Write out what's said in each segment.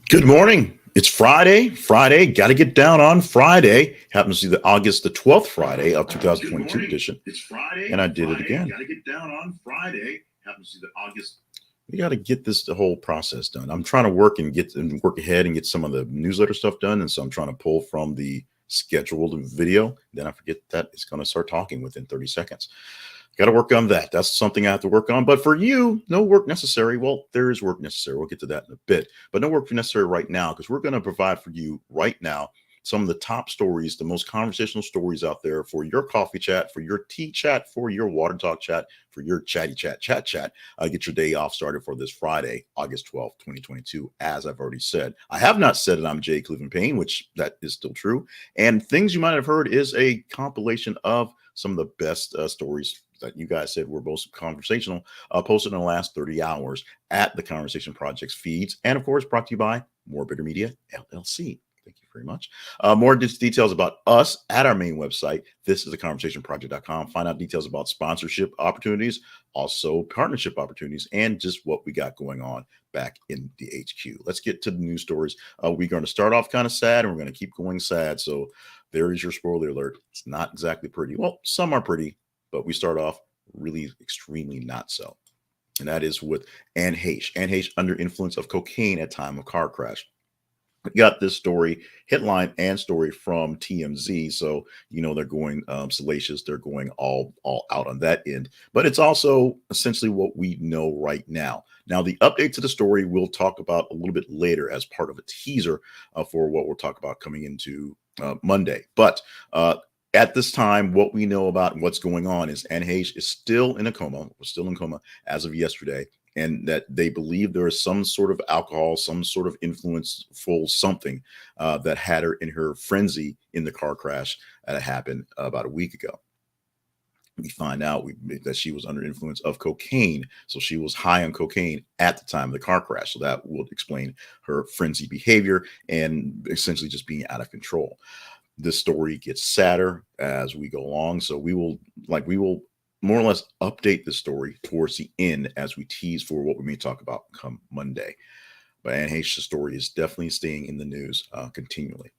Good morning. It's Friday. Got to get down on Friday. Happens to be the August the 12th Friday of 2022 edition. It's Friday. And I did it again. Got to get down on Friday. Happens to be the August. We got to get the whole process done. I'm trying to work ahead and get some of the newsletter stuff done. And so I'm trying to pull from the scheduled video. Then I forget that it's going to start talking within 30 seconds. Got to work on that. That's something I have to work on. But for you, no work necessary. Well, there is work necessary. We'll get to that in a bit. But no work necessary right now because we're going to provide for you right now some of the top stories, the most conversational stories out there for your coffee chat, for your tea chat, for your water talk chat, for your chatty chat. Get your day off started for this Friday, August 12th, 2022, as I've already said. I have not said that I'm Jay Cleveland Payne, which that is still true. And things you might have heard is a compilation of some of the best stories that you guys said were most conversational, posted in the last 30 hours at the Conversation Project's feeds. And of course, brought to you by More Bigger Media, LLC. Thank you very much. More details about us at our main website. This is theconversationproject.com. Find out details about sponsorship opportunities, also partnership opportunities, and just what we got going on back in the HQ. Let's get to the news stories. We're going to start off kind of sad, and we're going to keep going sad. So there is your spoiler alert. It's not exactly pretty. Well, some are pretty, but we start off really extremely not so. And that is with Heche. Heche under influence of cocaine at time of car crash. We got this story, headline and story from TMZ. So, they're going salacious. They're going all out on that end. But it's also essentially what we know right now. Now, the update to the story we'll talk about a little bit later as part of a teaser for what we'll talk about coming into Monday. But at this time, what we know about what's going on is Heche is still in a coma. We're still in coma as of yesterday. And that they believe there is some sort of alcohol, some sort of influenceful something that had her in her frenzy in the car crash that happened about a week ago. We find out that she was under influence of cocaine. So she was high on cocaine at the time of the car crash. So that would explain her frenzy behavior and essentially just being out of control. This story gets sadder as we go along. So we will more or less update the story towards the end as we tease for what we may talk about come Monday. But Heche's story is definitely staying in the news continually.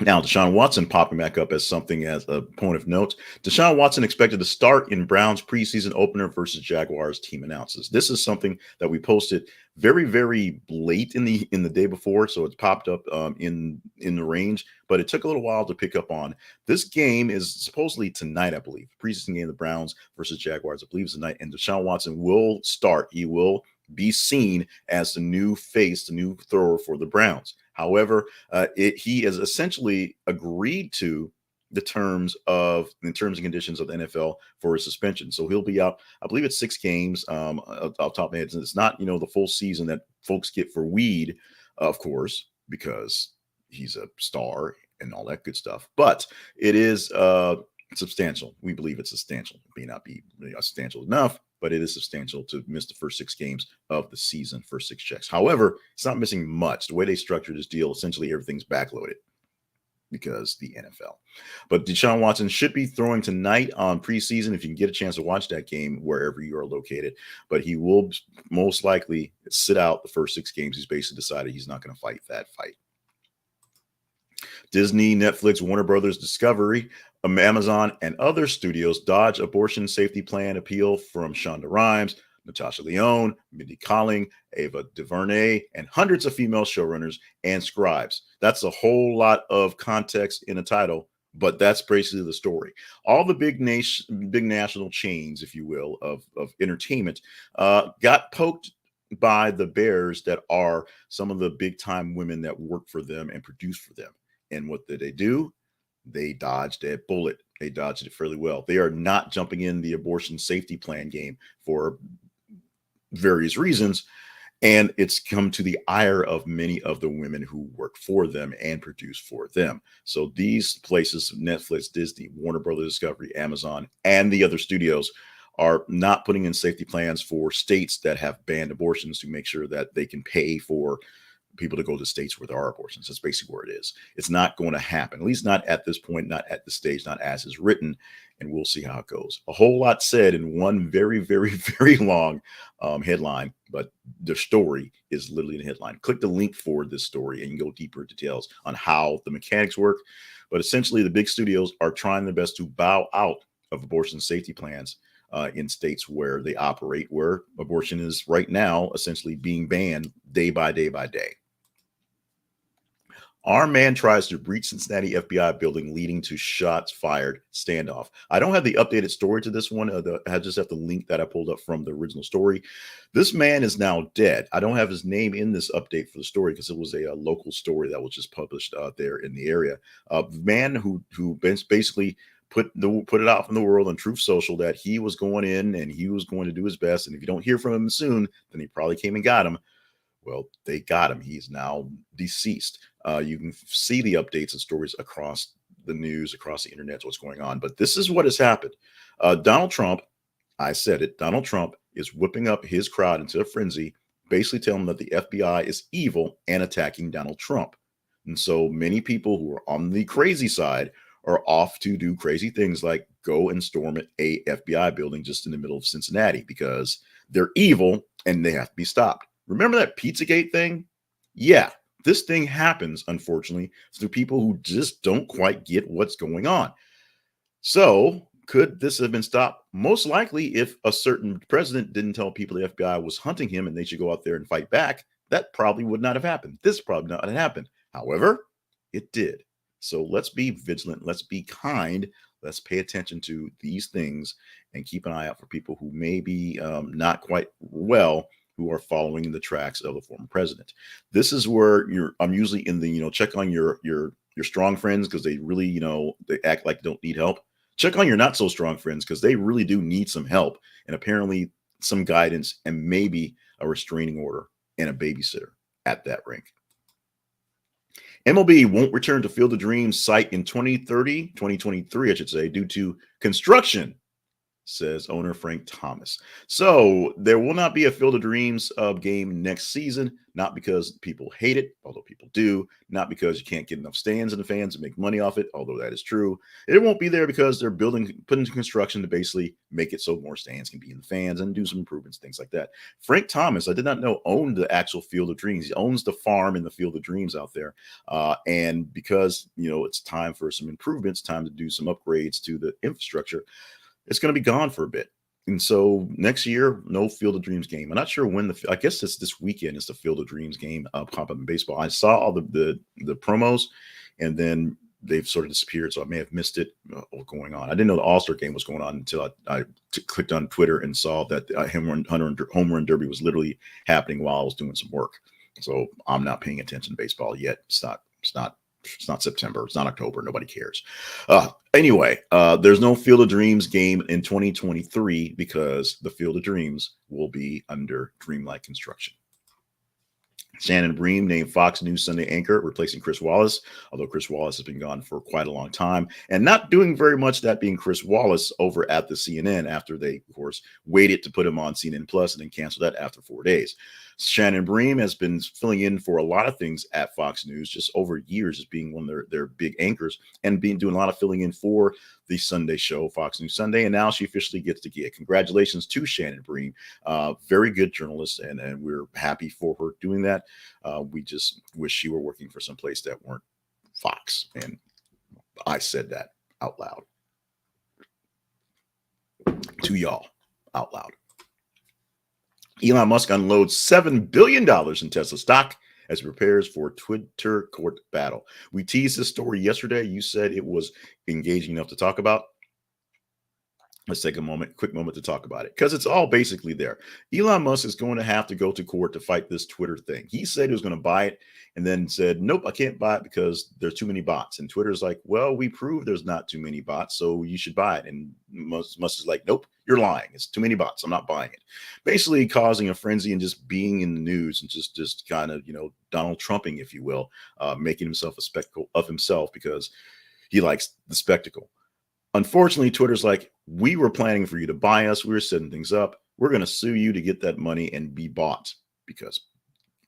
Now, Deshaun Watson popping back up as something as a point of note. Deshaun Watson expected to start in Browns preseason opener versus Jaguars, team announces. This is something that we posted very, very late in the day before, so it's popped up in the range, but it took a little while to pick up on. This game is supposedly tonight, I believe. Preseason game of the Browns versus Jaguars, I believe, is tonight, and Deshaun Watson will start. He will be seen as the new face, the new thrower for the Browns. However, he has essentially agreed to the terms and conditions of the NFL for his suspension. So he'll be out, I believe it's 6 games off top of my head. It's not, the full season that folks get for weed, of course, because he's a star and all that good stuff. But it is substantial. We believe it's substantial. It may not be substantial enough, but it is substantial to miss the first 6 games of the season, first 6 checks. However, it's not missing much. The way they structured this deal, essentially everything's backloaded because the NFL. But Deshaun Watson should be throwing tonight on preseason if you can get a chance to watch that game wherever you are located. But he will most likely sit out the first 6 games. He's basically decided he's not going to fight that fight. Disney, Netflix, Warner Brothers, Discovery, Amazon, and other studios dodge abortion safety plan appeal from Shonda Rhimes, Natasha Lyonne, Mindy Kaling, Ava DuVernay, and hundreds of female showrunners and scribes. That's a whole lot of context in a title, but that's basically the story. All the big national chains, if you will, of entertainment got poked by the bears that are some of the big time women that work for them and produce for them. And what did they do? They dodged that bullet. They dodged it fairly well. They are not jumping in the abortion safety plan game for various reasons. And it's come to the ire of many of the women who work for them and produce for them. So these places, Netflix, Disney, Warner Brothers, Discovery, Amazon, and the other studios are not putting in safety plans for states that have banned abortions to make sure that they can pay for people to go to states where there are abortions. That's basically where it is. It's not going to happen, at least not at this point, not at the stage, not as is written. And we'll see how it goes. A whole lot said in one very, very, very long headline, but the story is literally in the headline. Click the link for this story and you can go deeper details on how the mechanics work. But essentially, the big studios are trying their best to bow out of abortion safety plans in states where they operate, where abortion is right now essentially being banned day by day by day. Armed man tries to breach Cincinnati FBI building, leading to shots fired standoff. I don't have the updated story to this one. I just have the link that I pulled up from the original story. This man is now dead. I don't have his name in this update for the story because it was a local story that was just published there in the area. A man who basically put it out from the world on Truth Social that he was going in and he was going to do his best. And if you don't hear from him soon, then he probably came and got him. Well, they got him. He's now deceased. You can see the updates and stories across the news, across the internet, what's going on. But this is what has happened. Donald Trump, I said it, Donald Trump is whipping up his crowd into a frenzy, basically telling them that the FBI is evil and attacking Donald Trump. And so many people who are on the crazy side are off to do crazy things like go and storm a FBI building just in the middle of Cincinnati because they're evil and they have to be stopped. Remember that Pizzagate thing? Yeah, this thing happens, unfortunately, through people who just don't quite get what's going on. So could this have been stopped? Most likely, if a certain president didn't tell people the FBI was hunting him and they should go out there and fight back, that probably would not have happened. This probably not have happened. However, it did. So let's be vigilant. Let's be kind. Let's pay attention to these things and keep an eye out for people who may be not quite well, who are following the tracks of the former president. This is where I'm usually in the, check on your strong friends because they really, they act like they don't need help. Check on your not so strong friends because they really do need some help and apparently some guidance and maybe a restraining order and a babysitter at that rink. MLB won't return to Field of Dreams site in 2023, I should say, due to construction, says owner Frank Thomas. So there will not be a Field of Dreams game next season, not because people hate it, although people do, not because you can't get enough stands and the fans to make money off it, although that is true. It won't be there because they're putting into construction to basically make it so more stands can be in the fans and do some improvements, things like that. Frank Thomas, I did not know, owned the actual Field of Dreams. He owns the farm in the Field of Dreams out there. And because, it's time for some improvements, time to do some upgrades to the infrastructure, it's going to be gone for a bit. And so next year, no Field of Dreams game. I'm not sure when I guess it's this weekend is the Field of Dreams game pop up in baseball. I saw all the promos and then they've sort of disappeared. So I may have missed it going on. I didn't know the All-Star game was going on until I clicked on Twitter and saw that home run derby was literally happening while I was doing some work. So I'm not paying attention to baseball yet. It's not September. It's not October. Nobody cares. Anyway, there's no Field of Dreams game in 2023 because the Field of Dreams will be under Dreamlight construction. Shannon Bream named Fox News Sunday anchor, replacing Chris Wallace, although Chris Wallace has been gone for quite a long time and not doing very much, that being Chris Wallace over at the CNN after they, of course, waited to put him on CNN Plus and then canceled that after 4 days. Shannon Bream has been filling in for a lot of things at Fox News just over years as being one of their big anchors and doing a lot of filling in for the Sunday show, Fox News Sunday. And now she officially gets the gig. Congratulations to Shannon Bream. Very good journalist. And we're happy for her doing that. We just wish she were working for some place that weren't Fox. And I said that out loud to y'all out loud. Elon Musk unloads $7 billion in Tesla stock as he prepares for Twitter court battle. We teased this story yesterday. You said it was engaging enough to talk about. Let's take a quick moment to talk about it because it's all basically there. Elon Musk is going to have to go to court to fight this Twitter thing. He said he was going to buy it and then said, nope, I can't buy it because there's too many bots. And Twitter's like, well, we proved there's not too many bots, so you should buy it. And Musk is like, nope, you're lying. It's too many bots. I'm not buying it. Basically causing a frenzy and just being in the news and just kind of, Donald Trumping, if you will, making himself a spectacle of himself because he likes the spectacle. Unfortunately, Twitter's like, we were planning for you to buy us. We were setting things up. We're going to sue you to get that money and be bought because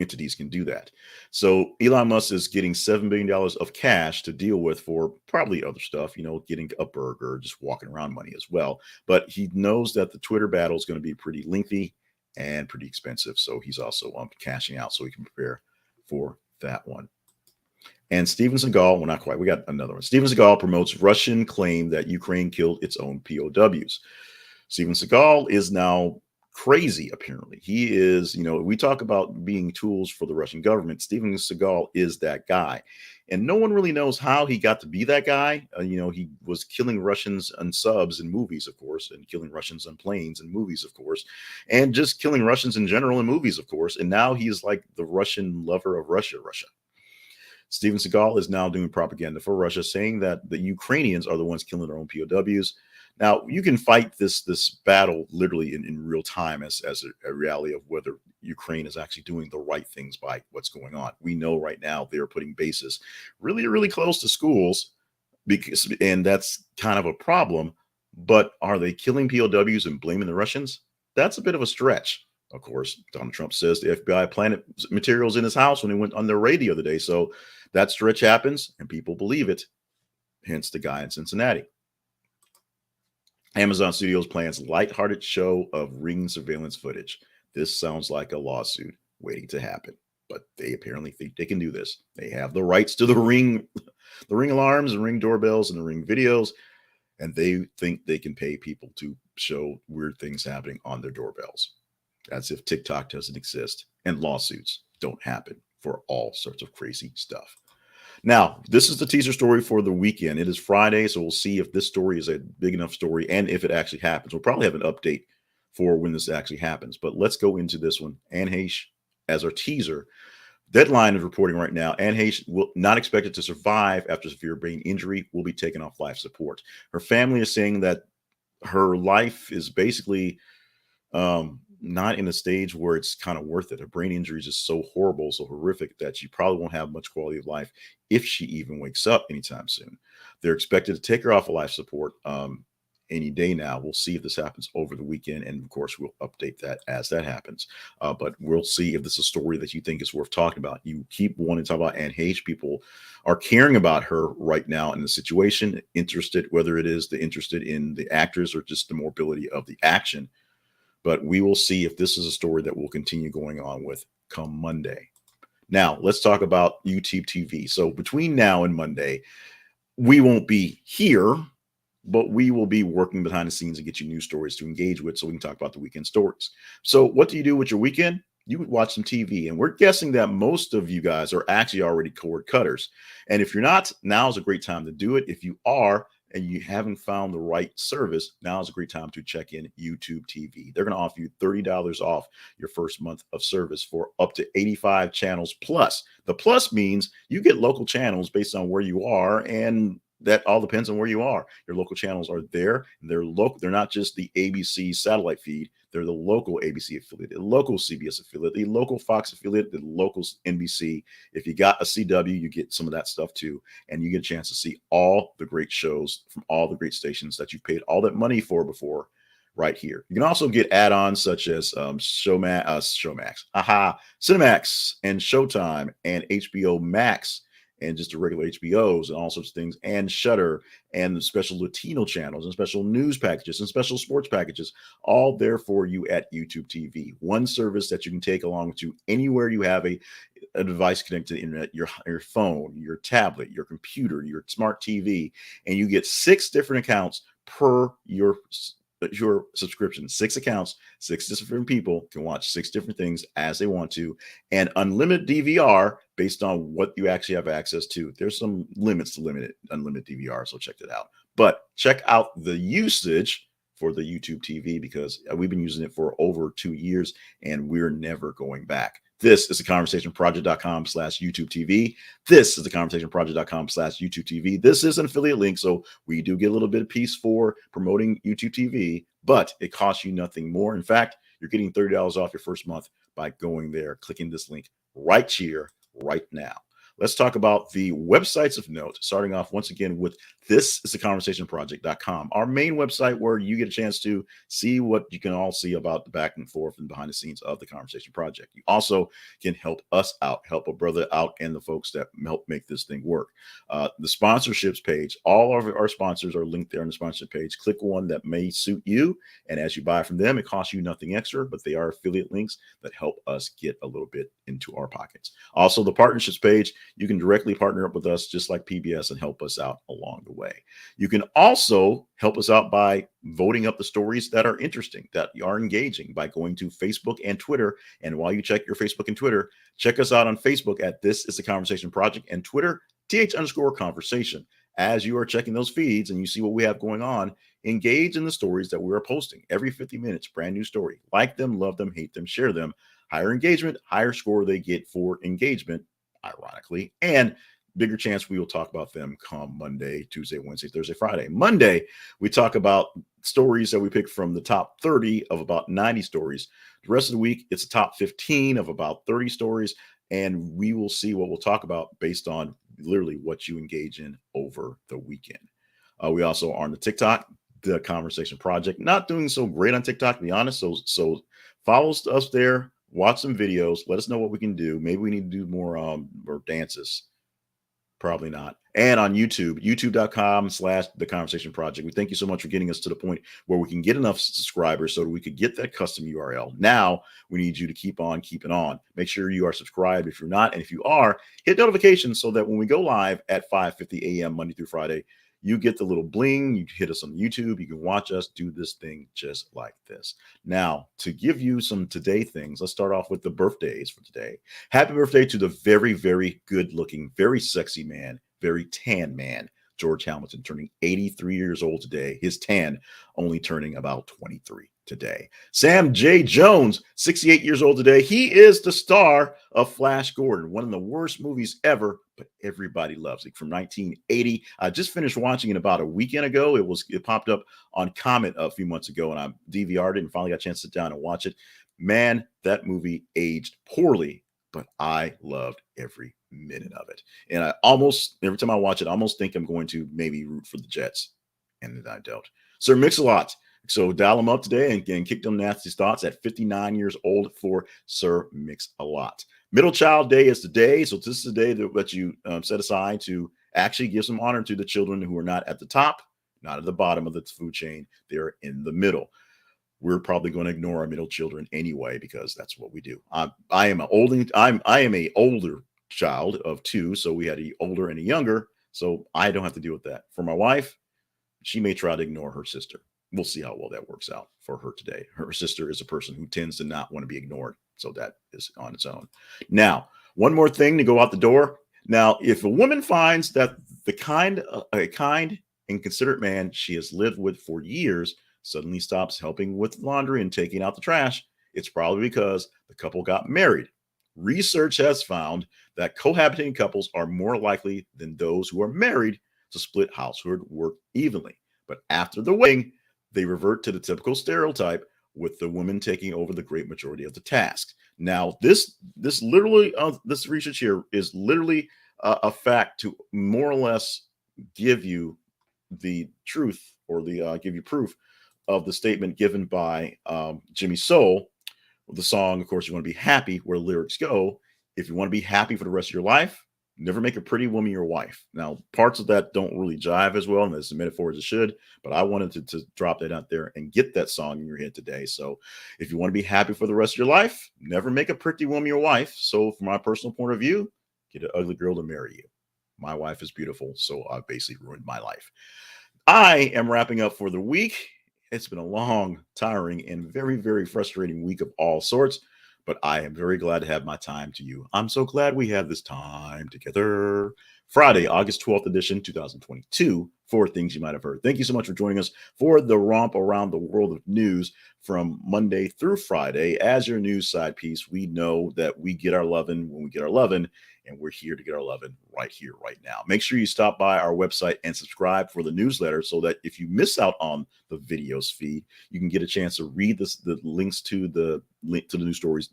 entities can do that. So Elon Musk is getting $7 billion of cash to deal with for probably other stuff, getting a burger, just walking around money as well. But he knows that the Twitter battle is going to be pretty lengthy and pretty expensive. So he's also cashing out so he can prepare for that one. And Steven Seagal, well, not quite. We got another one. Steven Seagal promotes Russian claim that Ukraine killed its own POWs. Steven Seagal is now crazy, apparently. He is, we talk about being tools for the Russian government. Steven Seagal is that guy. And no one really knows how he got to be that guy. He was killing Russians on subs in movies, of course, and killing Russians on planes in movies, of course, and just killing Russians in general in movies, of course. And now he's like the Russian lover of Russia. Steven Seagal is now doing propaganda for Russia, saying that the Ukrainians are the ones killing their own POWs. Now, you can fight this battle literally in real time as a reality of whether Ukraine is actually doing the right things by what's going on. We know right now they're putting bases really, really close to schools, and that's kind of a problem. But are they killing POWs and blaming the Russians? That's a bit of a stretch. Of course, Donald Trump says the FBI planted materials in his house when he went on their raid the other day. So that stretch happens, and people believe it. Hence the guy in Cincinnati. Amazon Studios plans lighthearted show of Ring surveillance footage. This sounds like a lawsuit waiting to happen, but they apparently think they can do this. They have the rights to the Ring alarms and Ring doorbells and the Ring videos, and they think they can pay people to show weird things happening on their doorbells. As if TikTok doesn't exist and lawsuits don't happen for all sorts of crazy stuff. Now, this is the teaser story for the weekend. It is Friday, so we'll see if this story is a big enough story and if it actually happens. We'll probably have an update for when this actually happens, but let's go into this one. Anne Heche, as our teaser, Deadline is reporting right now, Anne Heche will not expected to survive after severe brain injury, will be taken off life support. Her family is saying that her life is basically not in a stage where it's kind of worth it. Her brain injury is just so horrible, so horrific that she probably won't have much quality of life if she even wakes up anytime soon. They're expected to take her off of life support any day now. We'll see if this happens over the weekend, and of course we'll update that as that happens. But we'll see if this is a story that you think is worth talking about. You keep wanting to talk about Anne Heche. People are caring about her right now in the situation, interested, whether it is interested in the actors or just the mobility of the action. But we will see if this is a story that will continue going on with come Monday. Now, let's talk about YouTube TV. So between now and Monday, we won't be here, but we will be working behind the scenes and get you news stories to engage with so we can talk about the weekend stories. So what do you do with your weekend? You would watch some TV, and we're guessing that most of you guys are actually already cord cutters. And if you're not, now is a great time to do it. If you are, and you haven't found the right service, now is a great time to check in YouTube TV. They're going to offer you $30 off your first month of service for up to 85 channels plus. The plus means you get local channels based on where you are, and that all depends on where you are. Your local channels are there. They're local. They're not just the ABC satellite feed. They're the local ABC affiliate, the local CBS affiliate, the local Fox affiliate, the local NBC. If you got a CW, you get some of that stuff too. And you get a chance to see all the great shows from all the great stations that you've paid all that money for before right here. You can also get add-ons such as Cinemax, and Showtime, and HBO Max, and just the regular HBOs and all sorts of things, and Shudder, and the special Latino channels, and special news packages, and special sports packages, all there for you at YouTube TV. One service that you can take along with you anywhere you have a device connected to the internet, your phone, your tablet, your computer, your smart TV, and you get 6 different accounts per your subscription. 6 accounts, 6 different people can watch 6 different things as they want to, and unlimited DVR based on what you actually have access to. There's some limits to unlimited DVR, so check that out. But check out the usage for the YouTube TV, because we've been using it for over 2 years and we're never going back. This is the conversationproject.com/YouTube TV. This is the conversationproject.com/YouTube TV. This is an affiliate link, so we do get a little bit of piece for promoting YouTube TV, but it costs you nothing more. In fact, you're getting $30 off your first month by going there, clicking this link right here, right now. let's talk about the websites of note, starting off once again with thisistheconversationproject.com, our main website where you get a chance to see what you can all see about the back and forth and behind the scenes of the Conversation Project. You also can help us out, help a brother out, and the folks that help make this thing work. The sponsorships page, all of our sponsors are linked there on the sponsorship page. Click one that may suit you, and as you buy from them, it costs you nothing extra, but they are affiliate links that help us get a little bit into our pockets. Also, the partnerships page, you can directly partner up with us just like PBS and help us out along the way. You can also help us out by voting up the stories that are interesting, that are engaging, by going to Facebook and Twitter. And while you check your Facebook and Twitter, check us out on Facebook at This Is the Conversation Project, and Twitter, th_conversation. As you are checking those feeds and you see what we have going on, engage in the stories that we are posting every 50 minutes, brand new story. Like them, love them, hate them, share them. Higher engagement, higher score they get for engagement, ironically, and bigger chance we will talk about them come Monday, Tuesday, Wednesday, Thursday, Friday. Monday, we talk about stories that we pick from the top 30 of about 90 stories. The rest of the week, it's a top 15 of about 30 stories, and we will see what we'll talk about based on literally what you engage in over the weekend. We also are on the TikTok, the Conversation Project. Not doing so great on TikTok, to be honest. So follow us there, watch some videos, let us know what we can do. Maybe we need to do more dances. Probably not. And on YouTube, youtube.com/The Conversation Project. We thank you so much for getting us to the point where we can get enough subscribers so that we could get that custom URL. Now we need you to keep on keeping on. Make sure you are subscribed if you're not. And if you are, hit notifications so that when we go live at 5:50 a.m. Monday through Friday, you get the little bling. You hit us on YouTube. You can watch us do this thing just like this. Now, to give you some today things, let's start off with the birthdays for today. Happy birthday to the very, very good looking, very sexy man, very tan man, George Hamilton, turning 83 years old today. His tan only turning about 23 today. Sam J. Jones, 68 years old today. He is the star of Flash Gordon, one of the worst movies ever, but everybody loves it, from 1980. I just finished watching it about a weekend ago. It popped up on Comet a few months ago, and I DVR'd it and finally got a chance to sit down and watch it. Man, that movie aged poorly, but I loved every minute of it. And I almost, every time I watch it, I almost think I'm going to maybe root for the Jets, and then I don't. Sir Mix-a-Lot. So dial him up today and kick them nasty thoughts at 59 years old for Sir Mix-a-Lot. Middle Child Day is today. So this is the day that you set aside to actually give some honor to the children who are not at the top, not at the bottom of the food chain. They're in the middle. We're probably going to ignore our middle children anyway, because that's what we do. I am a older child of two. So we had an older and a younger. So I don't have to deal with that. For my wife, she may try to ignore her sister. We'll see how well that works out for her today. Her sister is a person who tends to not want to be ignored. So that is on its own. Now, one more thing to go out the door. Now, if a woman finds that a kind and considerate man she has lived with for years suddenly stops helping with laundry and taking out the trash, it's probably because the couple got married. Research has found that cohabitating couples are more likely than those who are married to split household work evenly. But after the wedding, they revert to the typical stereotype, with the woman taking over the great majority of the tasks. Now, this research here is literally a fact to more or less give you the truth, or give you proof of the statement given by Jimmy Soul. The song, of course, You Want to Be Happy, where lyrics go, if you want to be happy for the rest of your life, never make a pretty woman your wife. Now, parts of that don't really jive as well, and as a metaphor as it should, but I wanted to drop that out there and get that song in your head today. So if you want to be happy for the rest of your life, never make a pretty woman your wife. So from my personal point of view, get an ugly girl to marry you. My wife is beautiful, so I basically ruined my life. I am wrapping up for the week. It's been a long, tiring, and very, very frustrating week of all sorts, but I am very glad to have my time to you. I'm so glad we have this time together. Friday, August 12th edition, 2022, 4 things you might have heard. Thank you so much for joining us for the romp around the world of news from Monday through Friday. As your news side piece, we know that we get our lovin' when we get our lovin', and we're here to get our lovin' right here, right now. Make sure you stop by our website and subscribe for the newsletter, so that if you miss out on the videos feed, you can get a chance to read the links to the news stories,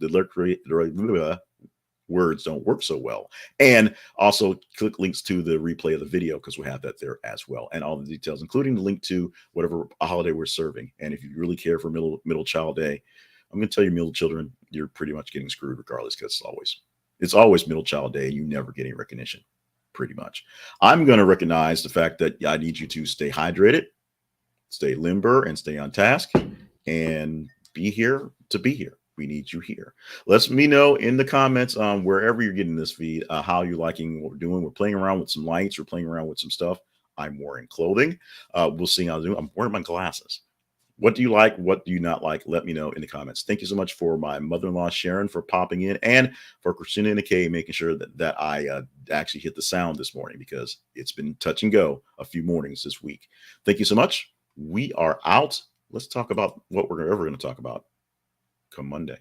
words don't work so well. And also click links to the replay of the video because we have that there as well. And all the details, including the link to whatever holiday we're serving. And if you really care for middle child day, I'm going to tell you middle children, you're pretty much getting screwed regardless because it's always middle child day. You never get any recognition, pretty much. I'm going to recognize the fact that I need you to stay hydrated, stay limber, and stay on task, and be here to be here. We need you here. Let me know in the comments wherever you're getting this feed, how you're liking what we're doing. We're playing around with some lights. We're playing around with some stuff. I'm wearing clothing. We'll see how I do. I'm wearing my glasses. What do you like? What do you not like? Let me know in the comments. Thank you so much for my mother-in-law, Sharon, for popping in, and for Christina and Kay making sure that I actually hit the sound this morning because it's been touch and go a few mornings this week. Thank you so much. We are out. Let's talk about what we're ever going to talk about come Monday.